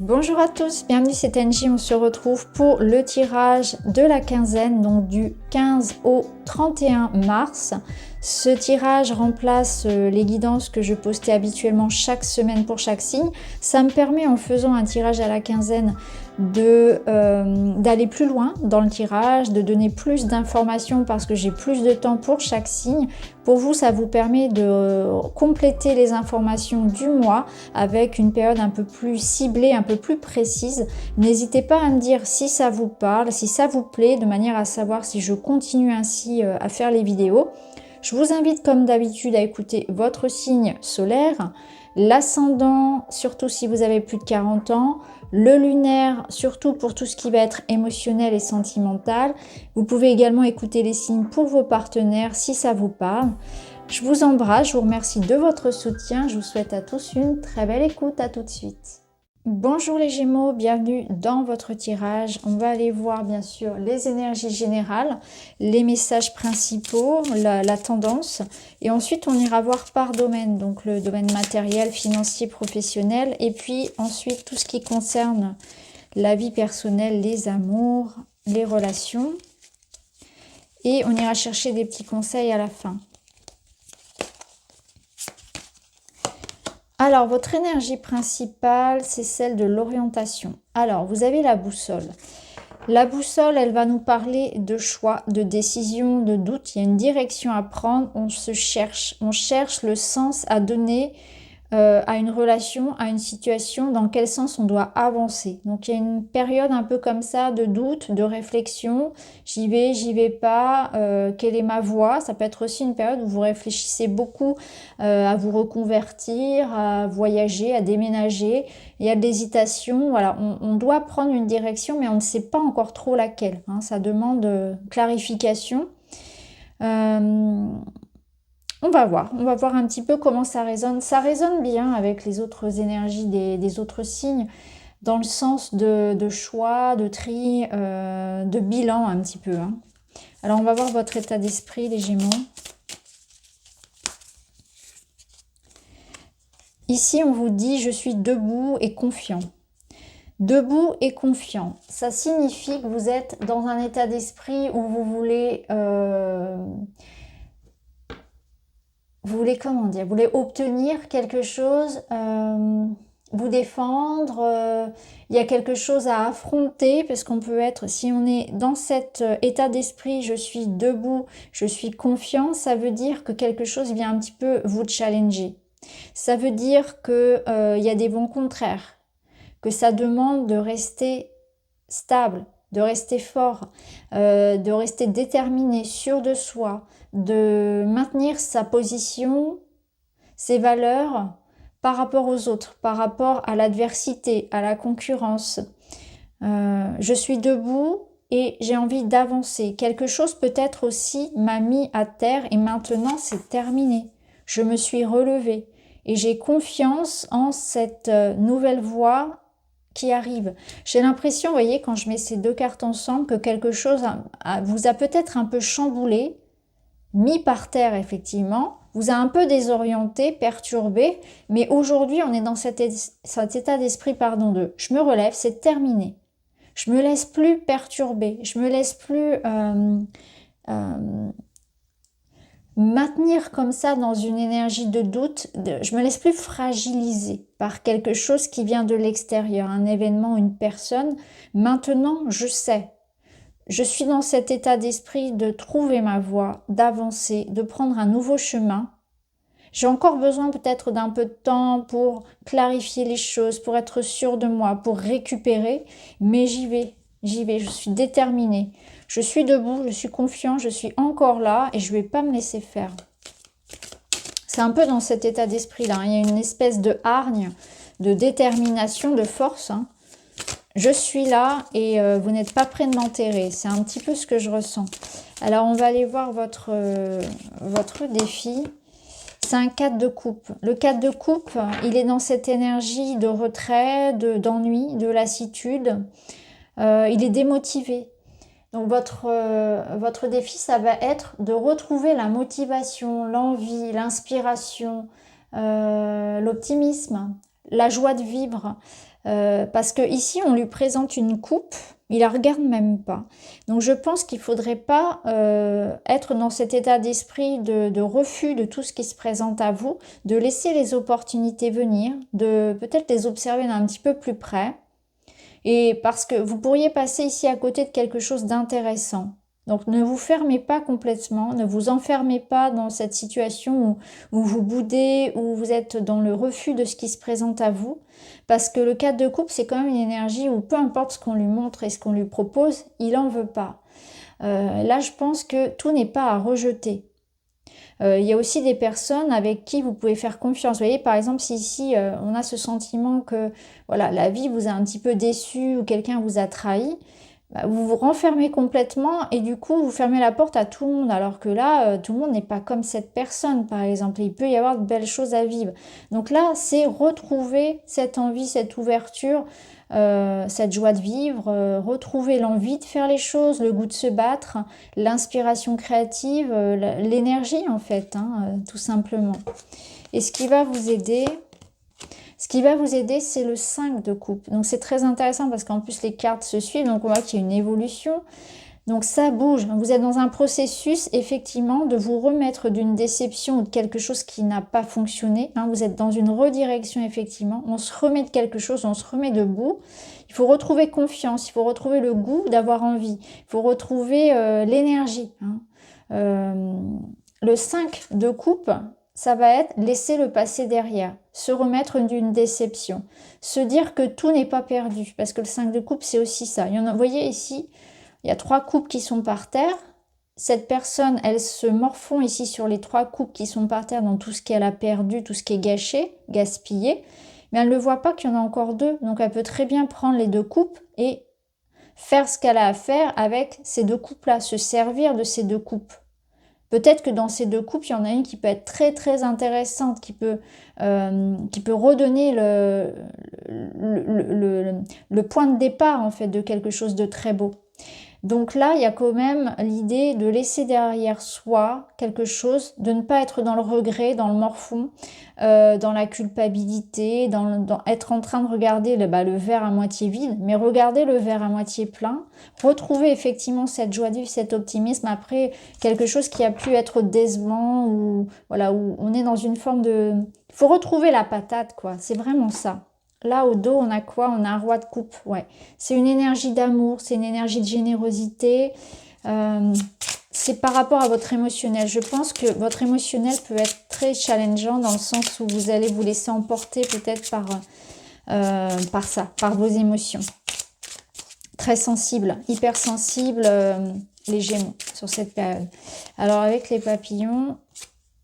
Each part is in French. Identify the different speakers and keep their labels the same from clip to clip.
Speaker 1: Bonjour à tous, bienvenue, c'est Angie, on se retrouve pour le tirage de la quinzaine, donc du 15 au 31 mars. Ce tirage remplace les guidances que je postais habituellement chaque semaine pour chaque signe. Ça me permet, en faisant un tirage à la quinzaine, d'aller plus loin dans le tirage, de donner plus d'informations parce que j'ai plus de temps pour chaque signe. Pour vous, ça vous permet de compléter les informations du mois avec une période un peu plus ciblée, un peu plus précise. N'hésitez pas à me dire si ça vous parle, si ça vous plaît, de manière à savoir si je continue ainsi à faire les vidéos. Je vous invite comme d'habitude à écouter votre signe solaire, l'ascendant, surtout si vous avez plus de 40 ans, le lunaire, surtout pour tout ce qui va être émotionnel et sentimental. Vous pouvez également écouter les signes pour vos partenaires si ça vous parle. Je vous embrasse, je vous remercie de votre soutien. Je vous souhaite à tous une très belle écoute. À tout de suite. Bonjour les Gémeaux, bienvenue dans votre tirage. On va aller voir bien sûr les énergies générales, les messages principaux, la tendance. Et ensuite on ira voir par domaine, donc le domaine matériel, financier, professionnel. Et puis ensuite tout ce qui concerne la vie personnelle, les amours, les relations. Et on ira chercher des petits conseils à la fin. Alors, votre énergie principale, c'est celle de l'orientation. Alors, vous avez la boussole. La boussole, elle va nous parler de choix, de décision, de doute. Il y a une direction à prendre, on cherche le sens à donner à une relation, à une situation, dans quel sens on doit avancer. Donc il y a une période un peu comme ça de doute, de réflexion, j'y vais pas, quelle est ma voie. Ça peut être aussi une période où vous réfléchissez beaucoup à vous reconvertir, à voyager, à déménager. Il y a de l'hésitation, voilà, on doit prendre une direction mais on ne sait pas encore trop laquelle, hein. Ça demande clarification. On va voir un petit peu comment ça résonne. Ça résonne bien avec les autres énergies des autres signes, dans le sens de choix, de tri, de bilan un petit peu, hein. Alors on va voir votre état d'esprit, les Gémeaux. Ici on vous dit « je suis debout et confiant ». Debout et confiant, ça signifie que vous êtes dans un état d'esprit où vous voulez... vous voulez obtenir quelque chose, vous défendre, il y a quelque chose à affronter, parce qu'on peut être, si on est dans cet état d'esprit, je suis debout, je suis confiant, ça veut dire que quelque chose vient un petit peu vous challenger. Ça veut dire que il y a des vents contraires, que ça demande de rester stable, de rester fort, de rester déterminé, sûr de soi, de maintenir sa position, ses valeurs par rapport aux autres, par rapport à l'adversité, à la concurrence. Je suis debout et j'ai envie d'avancer. Quelque chose peut-être aussi m'a mis à terre et maintenant c'est terminé. Je me suis relevée et j'ai confiance en cette nouvelle voie qui arrive. J'ai l'impression, vous voyez, quand je mets ces deux cartes ensemble, que quelque chose vous a peut-être un peu chamboulé, mis par terre effectivement, vous a un peu désorienté, perturbé, mais aujourd'hui on est dans cet état d'esprit, pardon, de je me relève, c'est terminé. Je me laisse plus perturber, je me laisse plus maintenir comme ça dans une énergie de doute, je me laisse plus fragiliser par quelque chose qui vient de l'extérieur, un événement, une personne. Maintenant, je sais. Je suis dans cet état d'esprit de trouver ma voie, d'avancer, de prendre un nouveau chemin. J'ai encore besoin peut-être d'un peu de temps pour clarifier les choses, pour être sûre de moi, pour récupérer, mais j'y vais, je suis déterminée. Je suis debout, je suis confiant, je suis encore là et je ne vais pas me laisser faire. C'est un peu dans cet état d'esprit-là, hein. Il y a une espèce de hargne, de détermination, de force, hein. Je suis là et vous n'êtes pas prêt de m'enterrer. C'est un petit peu ce que je ressens. Alors, on va aller voir votre défi. C'est un 4 de coupe. Le 4 de coupe, il est dans cette énergie de retrait, d'ennui, de lassitude. Il est démotivé. Donc, votre défi, ça va être de retrouver la motivation, l'envie, l'inspiration, l'optimisme, la joie de vivre. Parce que ici, on lui présente une coupe, il la regarde même pas. Donc je pense qu'il faudrait pas être dans cet état d'esprit de refus de tout ce qui se présente à vous, de laisser les opportunités venir, de peut-être les observer d'un petit peu plus près. Et parce que vous pourriez passer ici à côté de quelque chose d'intéressant. Donc ne vous fermez pas complètement, ne vous enfermez pas dans cette situation où vous boudez, où vous êtes dans le refus de ce qui se présente à vous. Parce que le 4 de coupe, c'est quand même une énergie où peu importe ce qu'on lui montre et ce qu'on lui propose, il n'en veut pas. Là, je pense que tout n'est pas à rejeter. Il y a aussi des personnes avec qui vous pouvez faire confiance. Vous voyez, par exemple, si ici on a ce sentiment que voilà, la vie vous a un petit peu déçu ou quelqu'un vous a trahi, bah, vous vous renfermez complètement et du coup vous fermez la porte à tout le monde. Alors que là, tout le monde n'est pas comme cette personne, par exemple. Il peut y avoir de belles choses à vivre. Donc là, c'est retrouver cette envie, cette ouverture, cette joie de vivre, retrouver l'envie de faire les choses, le goût de se battre, l'inspiration créative, l'énergie en fait, hein, tout simplement. Et ce qui va vous aider, c'est le 5 de coupe. Donc c'est très intéressant parce qu'en plus les cartes se suivent, donc on voit qu'il y a une évolution. Donc ça bouge. Vous êtes dans un processus, effectivement, de vous remettre d'une déception ou de quelque chose qui n'a pas fonctionné. Hein. Vous êtes dans une redirection, effectivement. On se remet de quelque chose, on se remet debout. Il faut retrouver confiance, il faut retrouver le goût d'avoir envie. Il faut retrouver l'énergie. Hein. Le 5 de coupe, ça va être laisser le passé derrière, se remettre d'une déception, se dire que tout n'est pas perdu. Parce que le 5 de coupe, c'est aussi ça. Il y en a, vous voyez ici, il y a 3 coupes qui sont par terre. Cette personne, elle se morfond ici sur les 3 coupes qui sont par terre dans tout ce qu'elle a perdu, tout ce qui est gâché, gaspillé. Mais elle ne voit pas qu'il y en a encore 2. Donc elle peut très bien prendre les 2 coupes et faire ce qu'elle a à faire avec ces 2 coupes-là, se servir de ces 2 coupes. Peut-être que dans ces 2 coupes, il y en a une qui peut être très très intéressante, qui peut redonner le point de départ en fait de quelque chose de très beau. Donc là, il y a quand même l'idée de laisser derrière soi quelque chose, de ne pas être dans le regret, dans le morfond, dans la culpabilité, dans être en train de regarder le verre à moitié vide, mais regarder le verre à moitié plein, retrouver effectivement cette joie de vivre, cet optimisme après quelque chose qui a pu être décevant ou voilà, où on est dans une forme de... Il faut retrouver la patate, quoi, c'est vraiment ça. Là, au dos, on a quoi? On a un roi de coupe, ouais. C'est une énergie d'amour, c'est une énergie de générosité. C'est par rapport à votre émotionnel. Je pense que votre émotionnel peut être très challengeant dans le sens où vous allez vous laisser emporter peut-être par ça, par vos émotions. Très sensible, hypersensible, les Gémeaux sur cette période. Alors, avec les papillons...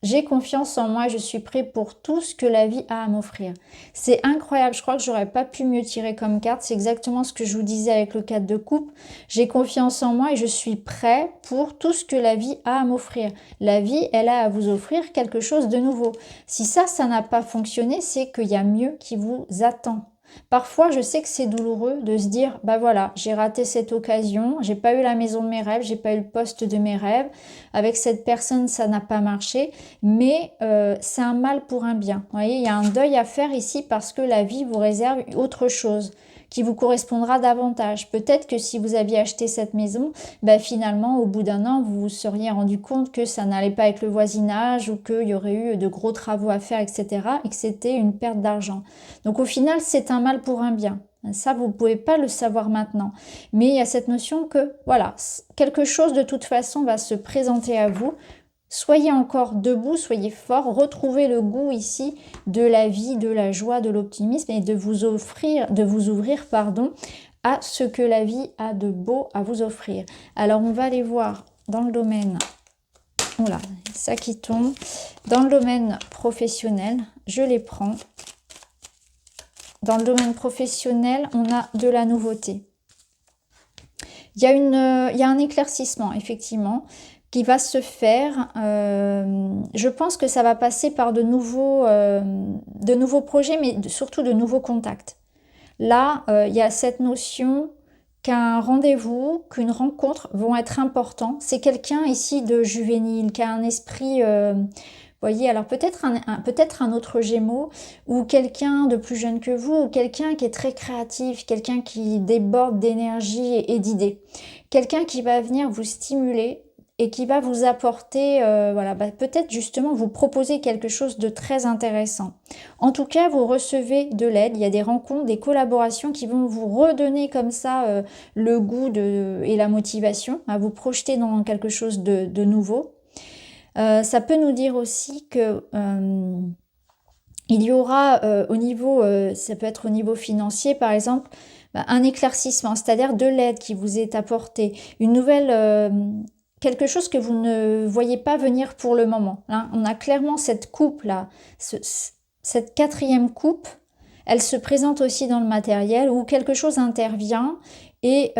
Speaker 1: J'ai confiance en moi, je suis prêt pour tout ce que la vie a à m'offrir. C'est incroyable, je crois que j'aurais pas pu mieux tirer comme carte. C'est exactement ce que je vous disais avec le 4 de coupe. J'ai confiance en moi et je suis prêt pour tout ce que la vie a à m'offrir. La vie, elle a à vous offrir quelque chose de nouveau. Si ça n'a pas fonctionné, c'est qu'il y a mieux qui vous attend. Parfois, je sais que c'est douloureux de se dire, bah voilà, j'ai raté cette occasion, j'ai pas eu la maison de mes rêves, j'ai pas eu le poste de mes rêves, avec cette personne, ça n'a pas marché, mais c'est un mal pour un bien. Vous voyez, il y a un deuil à faire ici parce que la vie vous réserve autre chose qui vous correspondra davantage. Peut-être que si vous aviez acheté cette maison, bah finalement, au bout d'un an, vous vous seriez rendu compte que ça n'allait pas avec le voisinage ou qu'il y aurait eu de gros travaux à faire, etc. et que c'était une perte d'argent. Donc au final, c'est un mal pour un bien. Ça, vous ne pouvez pas le savoir maintenant. Mais il y a cette notion que, voilà, quelque chose de toute façon va se présenter à vous. Soyez encore debout, soyez fort, retrouvez le goût ici de la vie, de la joie, de l'optimisme et de vous ouvrir, à ce que la vie a de beau à vous offrir. Alors on va aller voir dans le domaine, voilà, ça qui tombe, dans le domaine professionnel, je les prends. Dans le domaine professionnel, on a de la nouveauté. Il y a un éclaircissement, effectivement, qui va se faire. Je pense que ça va passer par de nouveaux projets, mais surtout de nouveaux contacts. Là, il y a cette notion qu'un rendez-vous, qu'une rencontre vont être importants. C'est quelqu'un ici de juvénile, qui a un esprit, voyez, alors peut-être peut-être un autre Gémeaux, ou quelqu'un de plus jeune que vous, ou quelqu'un qui est très créatif, quelqu'un qui déborde d'énergie et d'idées. Quelqu'un qui va venir vous stimuler et qui va vous apporter, voilà, peut-être justement vous proposer quelque chose de très intéressant. En tout cas, vous recevez de l'aide, il y a des rencontres, des collaborations qui vont vous redonner comme ça le goût et la motivation à vous projeter dans quelque chose de nouveau. Ça peut nous dire aussi que il y aura au niveau, ça peut être au niveau financier par exemple, un éclaircissement, c'est-à-dire de l'aide qui vous est apportée, une nouvelle, quelque chose que vous ne voyez pas venir pour le moment. Hein. On a clairement cette coupe là, cette quatrième coupe, elle se présente aussi dans le matériel où quelque chose intervient et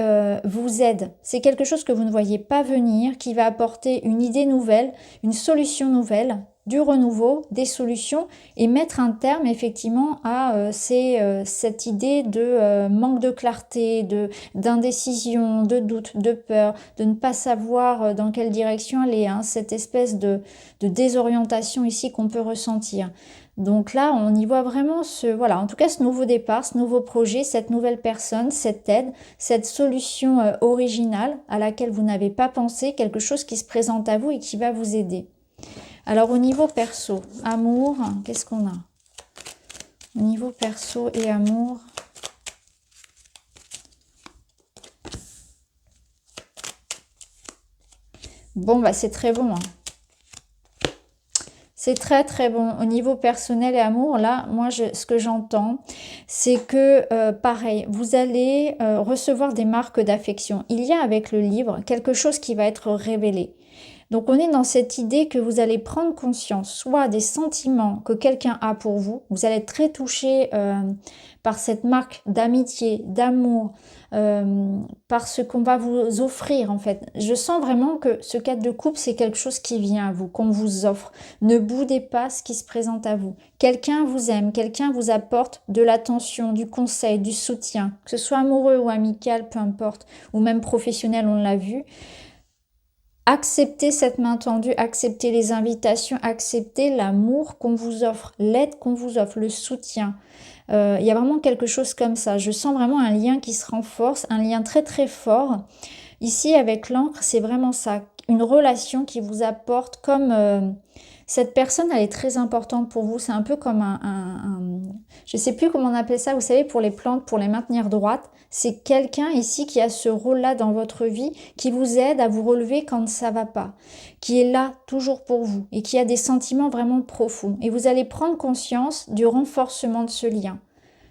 Speaker 1: vous aide. C'est quelque chose que vous ne voyez pas venir, qui va apporter une idée nouvelle, une solution nouvelle, du renouveau, des solutions et mettre un terme effectivement à cette idée de manque de clarté, d'indécision, de doute, de peur, de ne pas savoir dans quelle direction aller, hein, cette espèce de désorientation ici qu'on peut ressentir. Donc là, on y voit vraiment voilà, en tout cas ce nouveau départ, ce nouveau projet, cette nouvelle personne, cette aide, cette solution originale à laquelle vous n'avez pas pensé, quelque chose qui se présente à vous et qui va vous aider. Alors au niveau perso, amour, qu'est-ce qu'on a? Au niveau perso et amour. Bon, bah c'est très bon. Hein. C'est très très bon. Au niveau personnel et amour, là, moi, ce que j'entends, c'est que, pareil, vous allez recevoir des marques d'affection. Il y a avec le livre quelque chose qui va être révélé. Donc on est dans cette idée que vous allez prendre conscience, soit des sentiments que quelqu'un a pour vous, vous allez être très touché par cette marque d'amitié, d'amour, par ce qu'on va vous offrir en fait. Je sens vraiment que ce cadre de couple, c'est quelque chose qui vient à vous, qu'on vous offre. Ne boudez pas ce qui se présente à vous. Quelqu'un vous aime, quelqu'un vous apporte de l'attention, du conseil, du soutien, que ce soit amoureux ou amical, peu importe, ou même professionnel, on l'a vu. Acceptez cette main tendue, acceptez les invitations, acceptez l'amour qu'on vous offre, l'aide qu'on vous offre, le soutien. Il y a vraiment quelque chose comme ça. Je sens vraiment un lien qui se renforce, un lien très très fort. Ici, avec l'encre, c'est vraiment ça. Une relation qui vous apporte comme... cette personne, elle est très importante pour vous. C'est un peu comme je ne sais plus comment on appelle ça, vous savez, pour les plantes, pour les maintenir droites. C'est quelqu'un ici qui a ce rôle-là dans votre vie, qui vous aide à vous relever quand ça ne va pas, qui est là toujours pour vous et qui a des sentiments vraiment profonds. Et vous allez prendre conscience du renforcement de ce lien.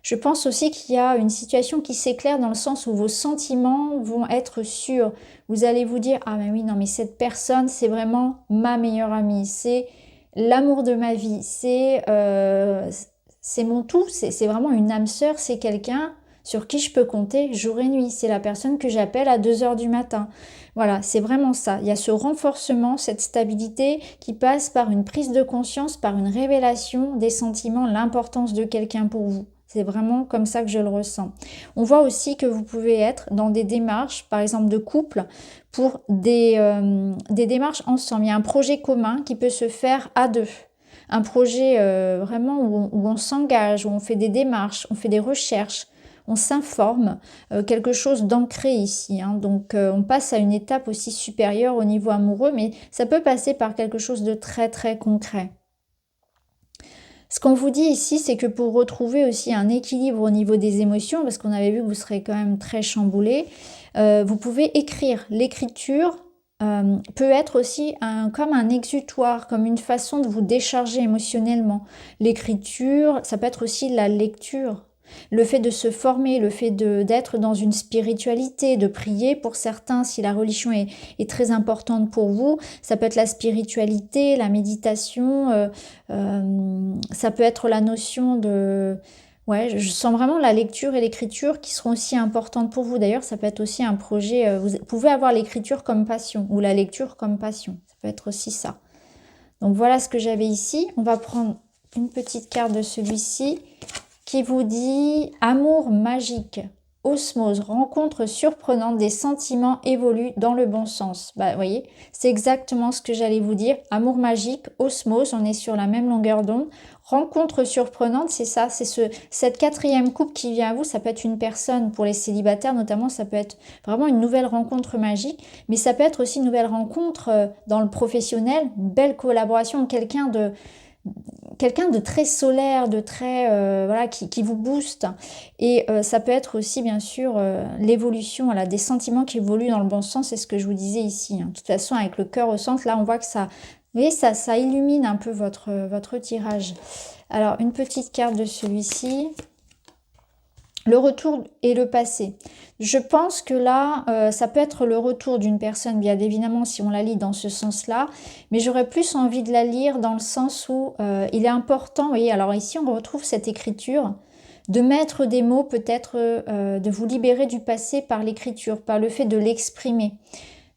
Speaker 1: Je pense aussi qu'il y a une situation qui s'éclaire dans le sens où vos sentiments vont être sûrs. Vous allez vous dire, ah mais oui, non mais cette personne, c'est vraiment ma meilleure amie, c'est l'amour de ma vie, c'est mon tout, c'est vraiment une âme sœur, c'est quelqu'un sur qui je peux compter jour et nuit. C'est la personne que j'appelle à 2 h du matin. Voilà, c'est vraiment ça. Il y a ce renforcement, cette stabilité qui passe par une prise de conscience, par une révélation des sentiments, l'importance de quelqu'un pour vous. C'est vraiment comme ça que je le ressens. On voit aussi que vous pouvez être dans des démarches, par exemple de couple, pour des démarches ensemble. Il y a un projet commun qui peut se faire à deux. Un projet vraiment où on s'engage, où on fait des démarches, on fait des recherches, on s'informe, quelque chose d'ancré ici. Hein. Donc on passe à une étape aussi supérieure au niveau amoureux, mais ça peut passer par quelque chose de très très concret. Ce qu'on vous dit ici, c'est que pour retrouver aussi un équilibre au niveau des émotions, parce qu'on avait vu que vous serez quand même très chamboulé, vous pouvez écrire. L'écriture peut être aussi comme un exutoire, comme une façon de vous décharger émotionnellement. L'écriture, ça peut être aussi la lecture. Le fait de se former, le fait d'être dans une spiritualité, de prier pour certains, si la religion est très importante pour vous, ça peut être la spiritualité, la méditation, ça peut être la notion de... Ouais, je sens vraiment la lecture et l'écriture qui seront aussi importantes pour vous. D'ailleurs, ça peut être aussi un projet, vous pouvez avoir l'écriture comme passion ou la lecture comme passion. Ça peut être aussi ça. Donc voilà ce que j'avais ici. On va prendre une petite carte de celui-ci qui vous dit « Amour magique ». osmose, rencontre surprenante, des sentiments évoluent dans le bon sens. Bah, vous voyez, c'est exactement ce que j'allais vous dire. Amour magique, osmose, on est sur la même longueur d'onde. Rencontre surprenante, c'est ça, c'est cette quatrième coupe qui vient à vous. Ça peut être une personne, pour les célibataires notamment, ça peut être vraiment une nouvelle rencontre magique, mais ça peut être aussi une nouvelle rencontre dans le professionnel, une belle collaboration, quelqu'un de très solaire, de très voilà, qui vous booste. Et ça peut être aussi bien sûr l'évolution, voilà, des sentiments qui évoluent dans le bon sens, c'est ce que je vous disais ici, hein. De toute façon, avec le cœur au centre, là on voit que ça, vous voyez, ça illumine un peu votre tirage. Alors une petite carte de celui-ci. Le retour et le passé. Je pense que là, ça peut être le retour d'une personne, bien évidemment, si on la lit dans ce sens-là, mais j'aurais plus envie de la lire dans le sens où il est important, vous voyez, alors ici on retrouve cette écriture, de mettre des mots, peut-être de vous libérer du passé par l'écriture, par le fait de l'exprimer.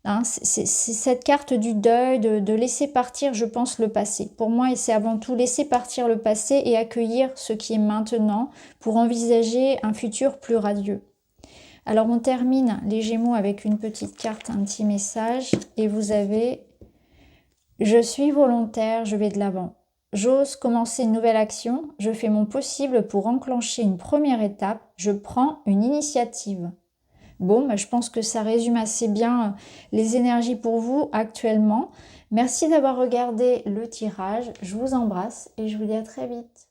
Speaker 1: Hein, c'est cette carte du deuil, de laisser partir, je pense, le passé. Pour moi, c'est avant tout laisser partir le passé et accueillir ce qui est maintenant pour envisager un futur plus radieux. Alors, on termine les Gémeaux avec une petite carte, un petit message. Et vous avez « Je suis volontaire, je vais de l'avant. J'ose commencer une nouvelle action. Je fais mon possible pour enclencher une première étape. Je prends une initiative. » Bon, bah, je pense que ça résume assez bien les énergies pour vous actuellement. Merci d'avoir regardé le tirage. Je vous embrasse et je vous dis à très vite.